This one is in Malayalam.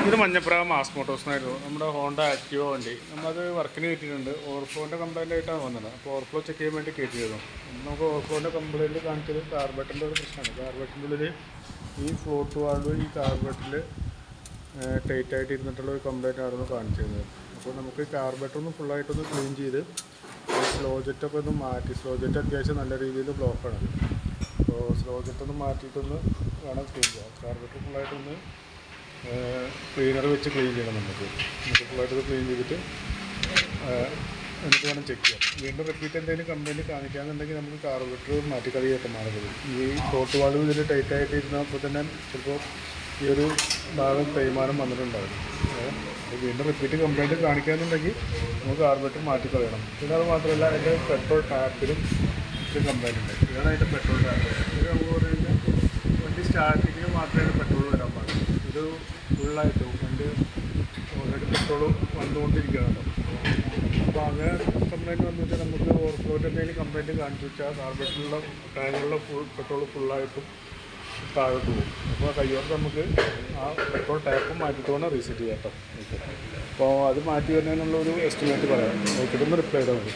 ഇത് മഞ്ഞപ്രാവ് മാസ് മോട്ടോഴ്സിനായിരുന്നു നമ്മുടെ ഹോണ്ട ആക്റ്റീവ വണ്ടി. നമ്മളത് വർക്കിന് കയറ്റിയിട്ടുണ്ട്. ഓവർഫ്ലോൻ്റെ കംപ്ലയിൻ്റ് ആയിട്ടാണ് വന്നത്. അപ്പോൾ ഓവർഫ്ലോ ചെക്ക് ചെയ്യാൻ വേണ്ടി കയറ്റിയിരുന്നു. നമുക്ക് ഓവർഫ്ലോൻ്റെ കംപ്ലയിൻറ്റ് കാണിച്ചത് കാർബറേറ്ററിൻ്റെ ഒരു പ്രശ്നമാണ്. കാർബറേറ്ററിൻ്റെ ഉള്ളിൽ ഈ ഫ്ലോട്ട് വാൾവ് ഈ കാർബറേറ്ററിൽ ടൈറ്റായിട്ട് ഇരുന്നിട്ടുള്ള ഒരു കംപ്ലയിൻ്റ് ആയിരുന്നു കാണിച്ചിരുന്നത്. അപ്പോൾ നമുക്ക് കാർബറേറ്റർ ഒന്ന് ഫുള്ളായിട്ടൊന്ന് ക്ലീൻ ചെയ്ത് സ്ലോ ജെറ്റൊക്കെ ഒന്ന് മാറ്റി, സ്ലോ ജെറ്റ് അത്യാവശ്യം നല്ല രീതിയിൽ ബ്ലോക്കാണ്. അപ്പോൾ സ്ലോ ജെറ്റൊന്ന് മാറ്റിയിട്ടൊന്ന് വേണം ക്ലീൻ ചെയ്യാം. കാർബറേറ്റർ ഫുള്ളായിട്ടൊന്ന് ക്ലീനർ വെച്ച് ക്ലീൻ ചെയ്യണം. നമുക്ക് ഫുള്ളായിട്ട് ക്ലീൻ ചെയ്തിട്ട് എന്നിട്ട് വേണം ചെക്ക് ചെയ്യാം. വീണ്ടും റിപ്പീറ്റ് എന്തെങ്കിലും കംപ്ലയിൻറ്റ് കാണിക്കുകയാണെന്നുണ്ടെങ്കിൽ നമുക്ക് കാർബറേറ്റർ മാറ്റി കളിയൊക്കെ മാറുന്നത്. ഈ ഫ്ലോട്ട് വാൾവ് ഇതിൽ ടൈറ്റായിട്ട് ഇരുന്നപ്പോൾ തന്നെ ചിലപ്പോൾ ഈ ഒരു ഭാഗം തേയ്മാനം വന്നിട്ടുണ്ടാകും. അപ്പോൾ വീണ്ടും റിപ്പീറ്റ് കംപ്ലയിൻറ്റ് കാണിക്കുകയാണെന്നുണ്ടെങ്കിൽ നമുക്ക് കാർബറേറ്റർ മാറ്റി കളയണം. പിന്നെ അത് മാത്രമല്ല അതിൻ്റെ പെട്രോൾ ടാപ്പിലും ഒരു കംപ്ലയിൻ്റ് ഉണ്ട്. ഇതാണ് അതിൻ്റെ പെട്രോൾ ടാപ്പ്. ഇത് നമുക്ക് പറയുന്നത് വണ്ടി സ്റ്റാർട്ടിങ്ങിന് മാത്രമേ പെട്രോൾ വരാൻ പാടുള്ളൂ. ഇത് ഫുള്ളായിട്ടും വണ്ടി ഓൾറെഡി പെട്രോൾ വന്നുകൊണ്ടിരിക്കുകയാണല്ലോ. അപ്പോൾ അങ്ങനെ കംപ്ലയിൻറ്റ് വന്നു വെച്ചാൽ നമുക്ക് ഓവർഫ്ലോൻ്റെ എന്തെങ്കിലും കംപ്ലയിൻറ്റ് കാണിച്ചു വെച്ചാൽ കാർബറേറ്ററിലുള്ള ടാങ്കിലുള്ള പെട്രോൾ ഫുള്ളായിട്ടും താഴോട്ട് പോകും. അപ്പോൾ കയ്യോട്ട് നമുക്ക് ആ പെട്രോൾ ടാപ്പും മാറ്റിയിട്ട് വേണം റീസെറ്റ് ചെയ്യാം കേട്ടോ. അപ്പോൾ അത് മാറ്റി വരുന്നതിനുള്ളൊരു എസ്റ്റിമേറ്റ് പറയാം. നോക്കിയിട്ടൊന്ന് റിപ്ലൈ ചെയ്താൽ മതി.